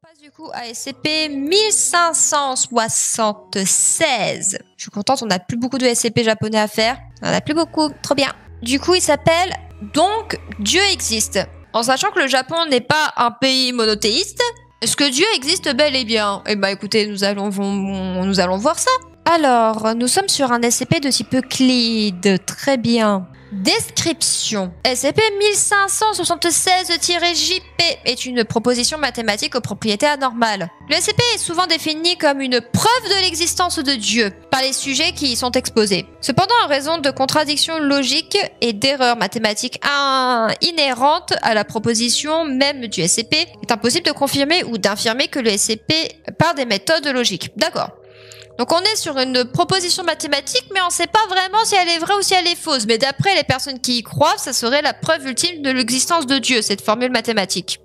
passe du coup à SCP-1576. Je suis contente, on n'a plus beaucoup de SCP japonais à faire. On en a plus beaucoup, trop bien. Du coup, il s'appelle donc Dieu existe. En sachant que le Japon n'est pas un pays monothéiste, est-ce que Dieu existe bel et bien? Eh ben écoutez, nous allons voir ça. Alors, nous sommes sur un SCP de type Euclide. Très bien. Description. SCP-1576-JP est une proposition mathématique aux propriétés anormales. Le SCP est souvent défini comme une preuve de l'existence de Dieu par les sujets qui y sont exposés. Cependant, en raison de contradictions logiques et d'erreurs mathématiques inhérentes à la proposition même du SCP, il est impossible de confirmer ou d'infirmer que le SCP part des méthodes logiques. D'accord. Donc on est sur une proposition mathématique, mais on ne sait pas vraiment si elle est vraie ou si elle est fausse. Mais d'après les personnes qui y croient, ça serait la preuve ultime de l'existence de Dieu, cette formule mathématique.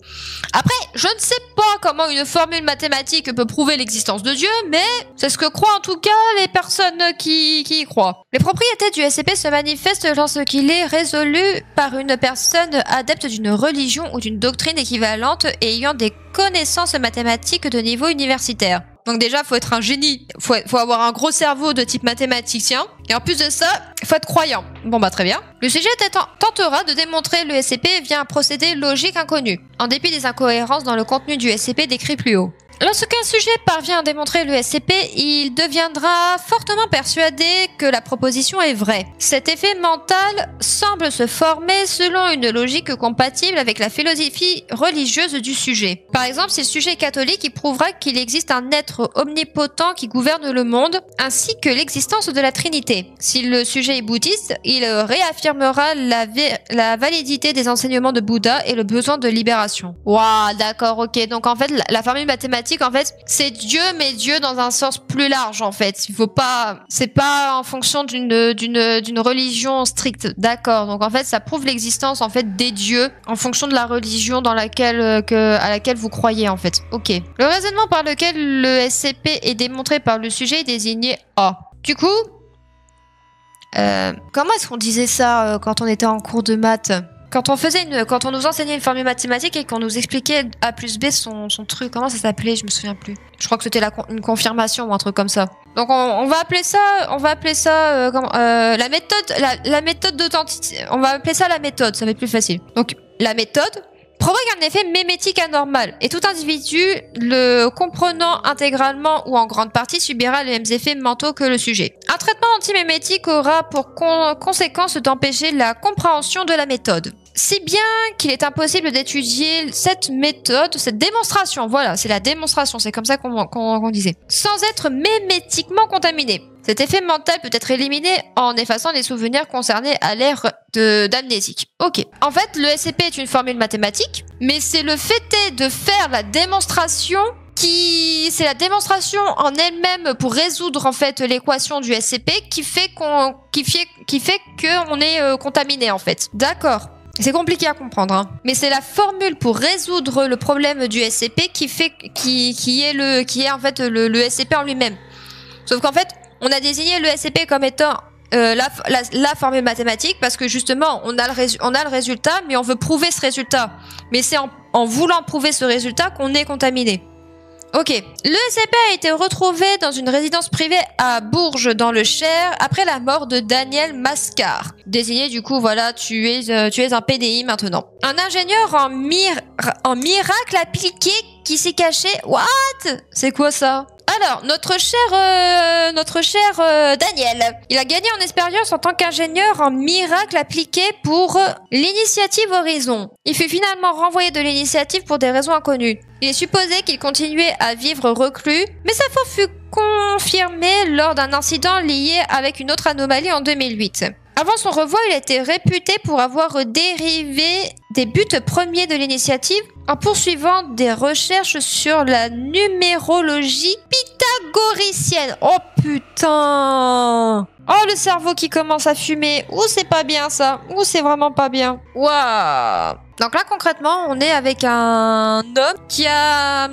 Après, je ne sais pas comment une formule mathématique peut prouver l'existence de Dieu, mais c'est ce que croient en tout cas les personnes qui y croient. Les propriétés du SCP se manifestent lorsqu'il est résolu par une personne adepte d'une religion ou d'une doctrine équivalente et ayant des connaissances mathématiques de niveau universitaire. Donc déjà, faut être un génie, faut avoir un gros cerveau de type mathématicien, et en plus de ça, faut être croyant. Bon bah très bien. Le sujet tentera de démontrer le SCP via un procédé logique inconnu, en dépit des incohérences dans le contenu du SCP décrit plus haut. Lorsqu'un sujet parvient à démontrer le SCP, il deviendra fortement persuadé que la proposition est vraie. Cet effet mental semble se former selon une logique compatible avec la philosophie religieuse du sujet. Par exemple, si le sujet est catholique, il prouvera qu'il existe un être omnipotent qui gouverne le monde, ainsi que l'existence de la Trinité. Si le sujet est bouddhiste, il réaffirmera la validité des enseignements de Bouddha et le besoin de libération. Waouh, d'accord, ok. Donc en fait, la formule mathématique, en fait, c'est Dieu, mais Dieu dans un sens plus large, en fait. Il faut pas, c'est pas en fonction d'une religion stricte. D'accord. Donc, en fait, ça prouve l'existence, en fait, des dieux en fonction de la religion à laquelle vous croyez, en fait. Ok. Le raisonnement par lequel le SCP est démontré par le sujet est désigné A. Du coup, comment est-ce qu'on disait ça quand on était en cours de maths? Quand on nous enseignait une formule mathématique et qu'on nous expliquait A plus B son truc, comment ça s'appelait? Je me souviens plus. Je crois que c'était une confirmation ou un truc comme ça. Donc on va appeler ça la méthode d'authenticité. On va appeler ça la méthode, ça va être plus facile. Donc la méthode provoque un effet mémétique anormal et tout individu le comprenant intégralement ou en grande partie subira les mêmes effets mentaux que le sujet. Un traitement antimémétique aura pour conséquence d'empêcher la compréhension de la méthode. Si bien qu'il est impossible d'étudier cette méthode, cette démonstration, voilà, c'est la démonstration, c'est comme ça qu'on disait, sans être mémétiquement contaminé. Cet effet mental peut être éliminé en effaçant les souvenirs concernés à l'ère d'amnésique. Ok. En fait, le SCP est une formule mathématique, mais c'est le fait de faire la démonstration c'est la démonstration en elle-même pour résoudre en fait l'équation du SCP qui fait qu'on est contaminé en fait. D'accord. C'est compliqué à comprendre, hein. Mais c'est la formule pour résoudre le problème du SCP qui est en fait le SCP en lui-même. Sauf qu'en fait, on a désigné le SCP comme étant la formule mathématique parce que justement, on a le résultat, mais on veut prouver ce résultat. Mais c'est en voulant prouver ce résultat qu'on est contaminé. Ok. Le SCP a été retrouvé dans une résidence privée à Bourges dans le Cher après la mort de Daniel Mascar. Désigné du coup, voilà, tu es un PDI maintenant. Un ingénieur en miracle appliqué qui s'est caché. What? C'est quoi ça? Alors, notre cher Daniel, il a gagné en expérience en tant qu'ingénieur en miracle appliqué pour l'initiative Horizon. Il fut finalement renvoyé de l'initiative pour des raisons inconnues. Il est supposé qu'il continuait à vivre reclus, mais sa faute fut confirmée lors d'un incident lié avec une autre anomalie en 2008. Avant son renvoi, il a été réputé pour avoir dérivé des buts premiers de l'initiative en poursuivant des recherches sur la numérologie pythagoricienne. Oh putain! Oh, le cerveau qui commence à fumer. Ouh, c'est pas bien ça. Ouh, c'est vraiment pas bien. Waouh! Donc là, concrètement, on est avec un homme qui a,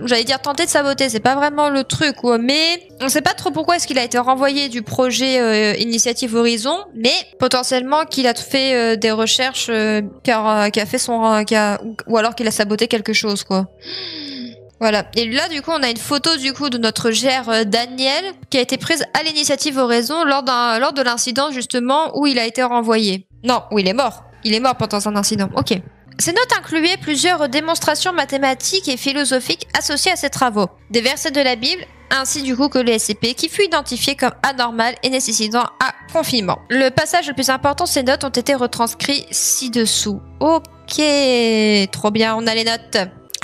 j'allais dire, tenté de saboter. C'est pas vraiment le truc, quoi. Mais on sait pas trop pourquoi est-ce qu'il a été renvoyé du projet Initiative Horizon, mais potentiellement qu'il a fait des recherches, ou alors qu'il a saboté quelque chose, quoi. Voilà. Et là, du coup, on a une photo du coup de notre cher Daniel qui a été prise à l'initiative Horizon lors de l'incident justement où il a été renvoyé. Non, où il est mort. Il est mort pendant un incident. Ok. Ces notes incluaient plusieurs démonstrations mathématiques et philosophiques associées à ces travaux, des versets de la Bible, ainsi du coup que le SCP qui fut identifié comme anormal et nécessitant un confinement. Le passage le plus important de ces notes ont été retranscrits ci-dessous. Ok, trop bien, on a les notes.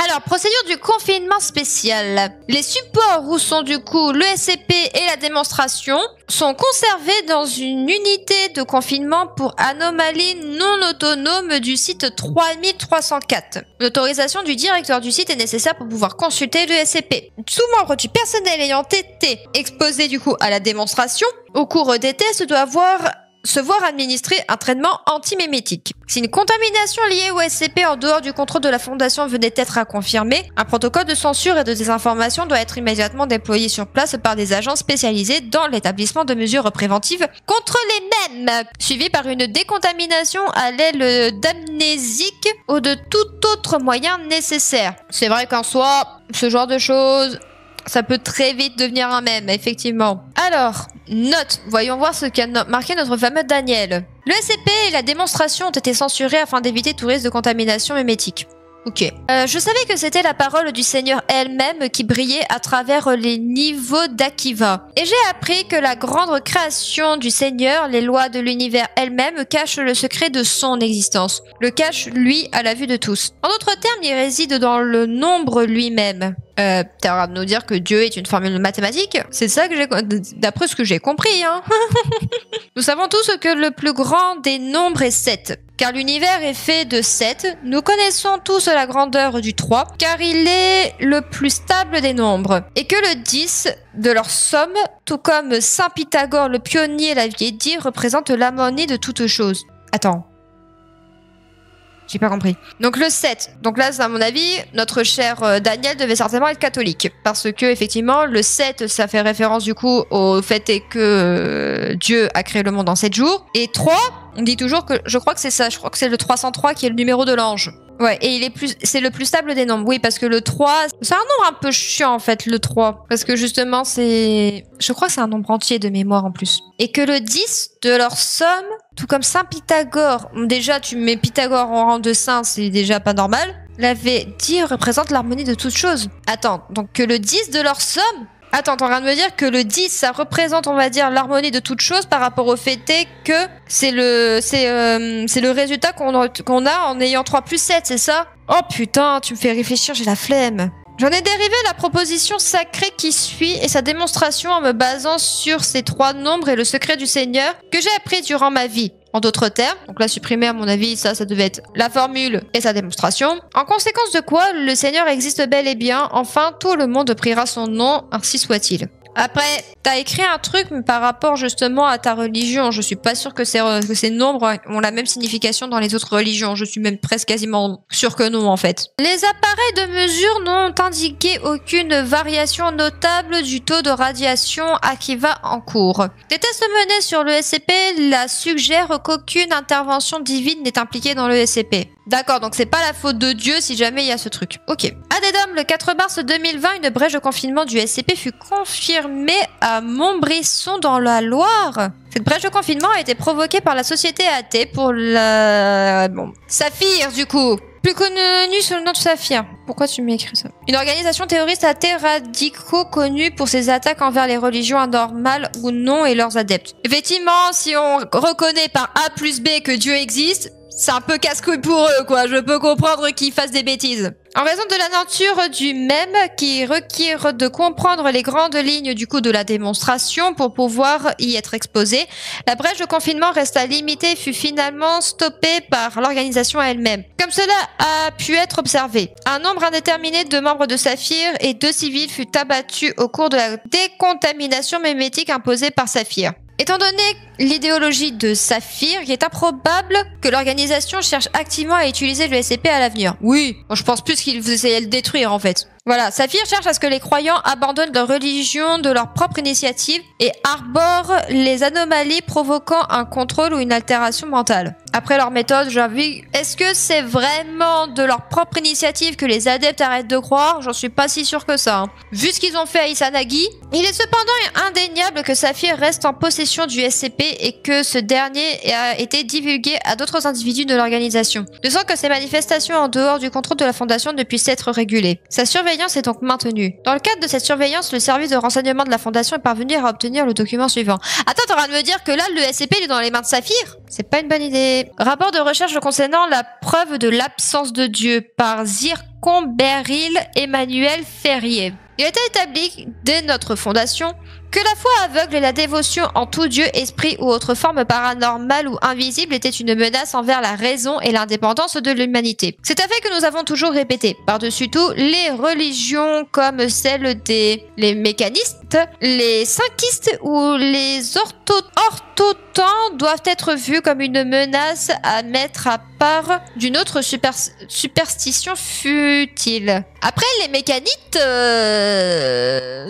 Alors, procédure du confinement spécial. Les supports où sont du coup le SCP et la démonstration sont conservés dans une unité de confinement pour anomalies non autonomes du site 3304. L'autorisation du directeur du site est nécessaire pour pouvoir consulter le SCP. Tout membre du personnel ayant été exposé du coup à la démonstration au cours des tests doit se voir administrer un traitement antimémétique. Si une contamination liée au SCP en dehors du contrôle de la Fondation venait d'être à confirmer, un protocole de censure et de désinformation doit être immédiatement déployé sur place par des agents spécialisés dans l'établissement de mesures préventives contre les mêmes, suivi par une décontamination à l'aile d'amnésique ou de tout autre moyen nécessaire. C'est vrai qu'en soi, ce genre de choses, ça peut très vite devenir un mème, effectivement. Alors, note, voyons voir ce qu'a marqué notre fameux Daniel. Le SCP et la démonstration ont été censurés afin d'éviter tout risque de contamination mémétique. Ok. Je savais que c'était la parole du Seigneur elle-même qui brillait à travers les niveaux d'Akiva. Et j'ai appris que la grande création du Seigneur, les lois de l'univers elle-même, cachent le secret de son existence. Le cache, lui, à la vue de tous. En d'autres termes, il réside dans le nombre lui-même. T'as l'air de nous dire que Dieu est une formule mathématique? C'est ça que j'ai... D'après ce que j'ai compris, hein. Nous savons tous que le plus grand des nombres est 7. Car l'univers est fait de 7. Nous connaissons tous la grandeur du 3, car il est le plus stable des nombres. Et que le 10, de leur somme, tout comme Saint Pythagore le pionnier l'avait dit, représente l'harmonie de toutes choses. Attends. J'ai pas compris. Donc le 7. Donc là, à mon avis, notre cher Daniel devait certainement être catholique. Parce que, effectivement, le 7, ça fait référence du coup au fait que Dieu a créé le monde en 7 jours. Et 3, on dit toujours que, je crois que c'est ça, je crois que c'est le 303 qui est le numéro de l'ange. Ouais, et c'est le plus stable des nombres. Oui, parce que le 3, c'est un nombre un peu chiant en fait, le 3. Parce que justement, je crois que c'est un nombre entier de mémoire en plus. Et que le 10, de leur somme, tout comme Saint Pythagore, déjà tu mets Pythagore en rang de saint, c'est déjà pas normal, l'avait dit représente l'harmonie de toutes choses. Attends, donc que le 10 de leur somme... Attends, t'es en train de me dire que le 10, ça représente, on va dire, l'harmonie de toutes choses par rapport au fait que c'est le résultat qu'on a en ayant 3 plus 7, c'est ça? Oh putain, tu me fais réfléchir, j'ai la flemme. J'en ai dérivé la proposition sacrée qui suit et sa démonstration en me basant sur ces 3 nombres et le secret du Seigneur que j'ai appris durant ma vie. En d'autres termes, donc là supprimer à mon avis, ça devait être la formule et sa démonstration. En conséquence de quoi, le Seigneur existe bel et bien, enfin tout le monde priera son nom, ainsi soit-il. Après, t'as écrit un truc mais par rapport justement à ta religion. Je suis pas sûre que ces nombres ont la même signification dans les autres religions. Je suis même presque quasiment sûre que non en fait. Les appareils de mesure n'ont indiqué aucune variation notable du taux de radiation Akiva en cours. Des tests menés sur le SCP la suggèrent qu'aucune intervention divine n'est impliquée dans le SCP. D'accord, donc c'est pas la faute de Dieu si jamais il y a ce truc. Ok. Addendum, le 4 mars 2020, une brèche de confinement du SCP fut confirmée à Montbrisson dans la Loire. Cette brèche de confinement a été provoquée par la société AT pour la... Saphir, du coup. Plus connue sous le nom de Saphir. Pourquoi tu m'écris ça? Une organisation terroriste athée radicaux connue pour ses attaques envers les religions anormales ou non et leurs adeptes. Effectivement, si on reconnaît par A plus B que Dieu existe, c'est un peu casse-couille pour eux, quoi. Je peux comprendre qu'ils fassent des bêtises. En raison de la nature du même, qui requiert de comprendre les grandes lignes du coup de la démonstration pour pouvoir y être exposé, la brèche de confinement resta limitée et fut finalement stoppée par l'organisation elle-même. Comme cela a pu être observé, un nombre indéterminé de membres de Saphir et 2 civils fut abattu au cours de la décontamination mémétique imposée par Saphir. Étant donné l'idéologie de Saphir, il est improbable que l'organisation cherche activement à utiliser le SCP à l'avenir. Oui, je pense plus qu'ils essayaient de le détruire en fait. Voilà, Saphir cherche à ce que les croyants abandonnent leur religion de leur propre initiative et arborent les anomalies provoquant un contrôle ou une altération mentale. Après leur méthode, j'avoue, est-ce que c'est vraiment de leur propre initiative que les adeptes arrêtent de croire? J'en suis pas si sûre que ça. Hein. Vu ce qu'ils ont fait à Izanagi, il est cependant indéniable que Saphir reste en possession du SCP et que ce dernier a été divulgué à d'autres individus de l'organisation. De sorte que ces manifestations en dehors du contrôle de la Fondation ne puissent être régulées. Sa surveillance est donc maintenue. Dans le cadre de cette surveillance, le service de renseignement de la Fondation est parvenu à obtenir le document suivant. Attends, t'es en train de me dire que là, le SCP il est dans les mains de Saphir? C'est pas une bonne idée. Rapport de recherche concernant la preuve de l'absence de Dieu par Zircon Beryl Emmanuel Ferrier. Il a été établi dès notre fondation que la foi aveugle et la dévotion en tout Dieu, esprit ou autre forme paranormale ou invisible était une menace envers la raison et l'indépendance de l'humanité. C'est un fait que nous avons toujours répété. Par-dessus tout, les religions comme celle des mécanistes, les cinquistes ou les orthotans doivent être vues comme une menace à mettre à part d'une autre superstition futile. Après, les mécanites,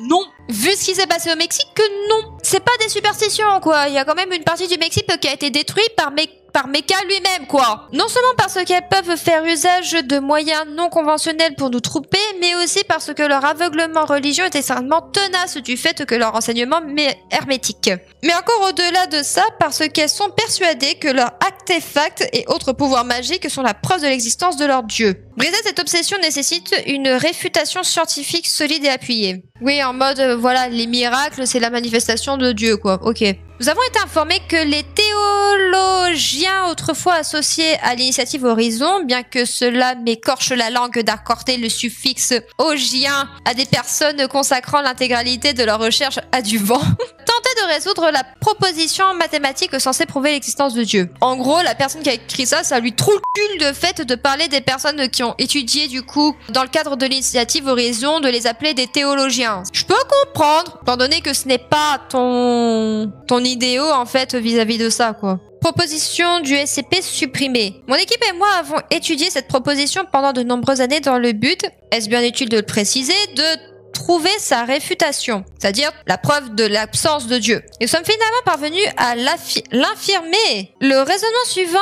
non. Vu ce qui s'est passé au Mexique, non. C'est pas des superstitions, quoi. Il y a quand même une partie du Mexique qui a été détruite par Mecha lui-même, quoi. Non seulement parce qu'elles peuvent faire usage de moyens non conventionnels pour nous tromper, mais aussi parce que leur aveuglement religieux est extrêmement tenace du fait que leur enseignement est hermétique. Mais encore au-delà de ça, parce qu'elles sont persuadées que leurs artefacts et autres pouvoirs magiques sont la preuve de l'existence de leur dieu. Briser cette obsession nécessite une réfutation scientifique solide et appuyée. Oui, en mode, voilà, les miracles, c'est la manifestation de Dieu, quoi. Ok. Nous avons été informés que les théologiens autrefois associés à l'initiative Horizon, bien que cela m'écorche la langue d'accorder le suffixe ogien à des personnes consacrant l'intégralité de leur recherche à du vent, tentaient de résoudre la proposition mathématique censée prouver l'existence de Dieu. En gros, la personne qui a écrit ça, ça lui trouve le cul le fait de parler des personnes qui ont étudié du coup dans le cadre de l'initiative Horizon, de les appeler des théologiens. Je peux comprendre, étant donné que ce n'est pas ton idéaux en fait vis-à-vis de ça, quoi. Proposition du SCP supprimée. Mon équipe et moi avons étudié cette proposition pendant de nombreuses années dans le but, est-ce bien utile de le préciser, de trouver sa réfutation, c'est-à-dire la preuve de l'absence de Dieu. Nous sommes finalement parvenus à l'infirmer. Le raisonnement suivant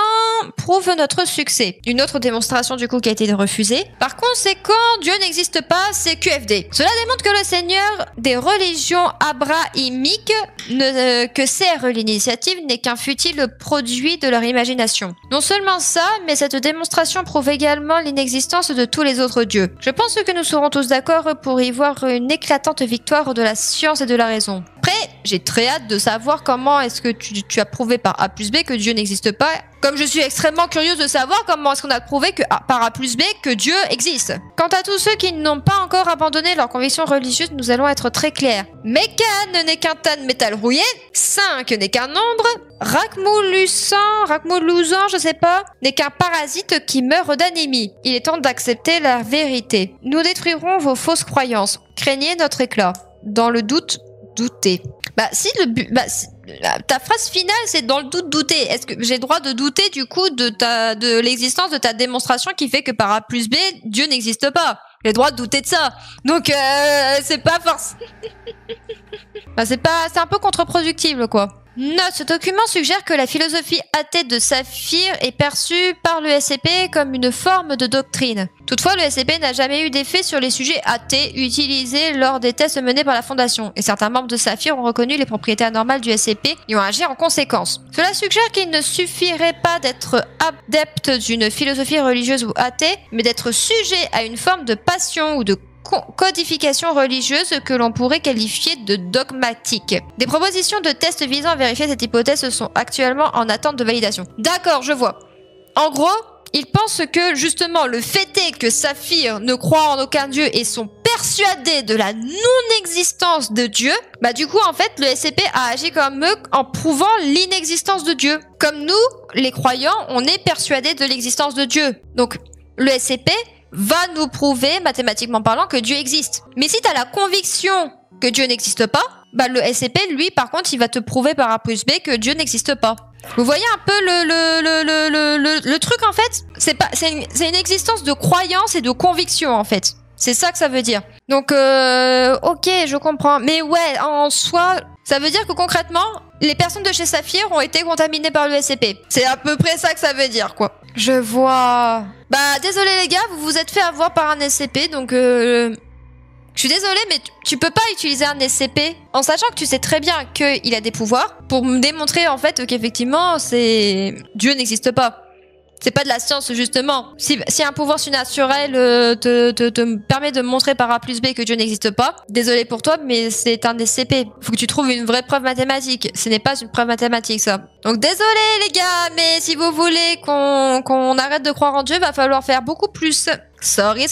prouve notre succès. Une autre démonstration du coup qui a été refusée. Par conséquent, Dieu n'existe pas, c'est QFD. Cela démontre que le Seigneur des religions abrahamiques, que sert l'initiative, n'est qu'un futile produit de leur imagination. Non seulement ça, mais cette démonstration prouve également l'inexistence de tous les autres dieux. Je pense que nous serons tous d'accord pour y voir une éclatante victoire de la science et de la raison. Après, j'ai très hâte de savoir comment est-ce que tu as prouvé par A plus B que Dieu n'existe pas. Comme je suis extrêmement curieuse de savoir comment est-ce qu'on a prouvé que par A plus B que Dieu existe. Quant à tous ceux qui n'ont pas encore abandonné leurs convictions religieuses, nous allons être très clairs. Mécan n'est qu'un tas de métal rouillé, 5 n'est qu'un nombre, Rachmolusan, je sais pas, n'est qu'un parasite qui meurt d'anémie. Il est temps d'accepter la vérité. Nous détruirons vos fausses croyances. Craignez notre éclat. Dans le doute, doutez. Bah si le but, ta phrase finale c'est dans le doute douter. Est-ce que j'ai le droit de douter du coup de l'existence de ta démonstration qui fait que par A plus B Dieu n'existe pas? J'ai le droit de douter de ça. Donc c'est pas forcément. C'est un peu contre-productif quoi. Note, ce document suggère que la philosophie athée de Saphir est perçue par le SCP comme une forme de doctrine. Toutefois, le SCP n'a jamais eu d'effet sur les sujets athées utilisés lors des tests menés par la Fondation, et certains membres de Saphir ont reconnu les propriétés anormales du SCP et ont agi en conséquence. Cela suggère qu'il ne suffirait pas d'être adepte d'une philosophie religieuse ou athée, mais d'être sujet à une forme de passion ou de codification religieuse que l'on pourrait qualifier de dogmatique. Des propositions de tests visant à vérifier cette hypothèse sont actuellement en attente de validation. D'accord, je vois. En gros, ils pensent que justement le fait est que Saphir ne croit en aucun dieu et sont persuadés de la non-existence de Dieu, bah du coup en fait le SCP a agi comme eux en prouvant l'inexistence de Dieu. Comme nous, les croyants, on est persuadés de l'existence de Dieu. Donc le SCP va nous prouver, mathématiquement parlant, que Dieu existe. Mais si tu as la conviction que Dieu n'existe pas, bah le SCP, lui, par contre, il va te prouver par A plus B que Dieu n'existe pas. Vous voyez un peu le truc, en fait? C'est une existence de croyance et de conviction, en fait. C'est ça que ça veut dire. Donc, ok, je comprends. Mais ouais, en soi, ça veut dire que concrètement, les personnes de chez Saphir ont été contaminées par le SCP. C'est à peu près ça que ça veut dire, quoi. Je vois... Bah, désolé les gars, vous vous êtes fait avoir par un SCP, donc je suis désolée, mais tu peux pas utiliser un SCP en sachant que tu sais très bien qu'il a des pouvoirs pour me démontrer en fait qu'effectivement, Dieu n'existe pas. C'est pas de la science, justement. Si un pouvoir surnaturel te permet de montrer par A plus B que Dieu n'existe pas, désolé pour toi, mais c'est un SCP. Faut que tu trouves une vraie preuve mathématique. Ce n'est pas une preuve mathématique, ça. Donc désolé les gars, mais si vous voulez qu'on arrête de croire en Dieu, va falloir faire beaucoup plus. Sorry.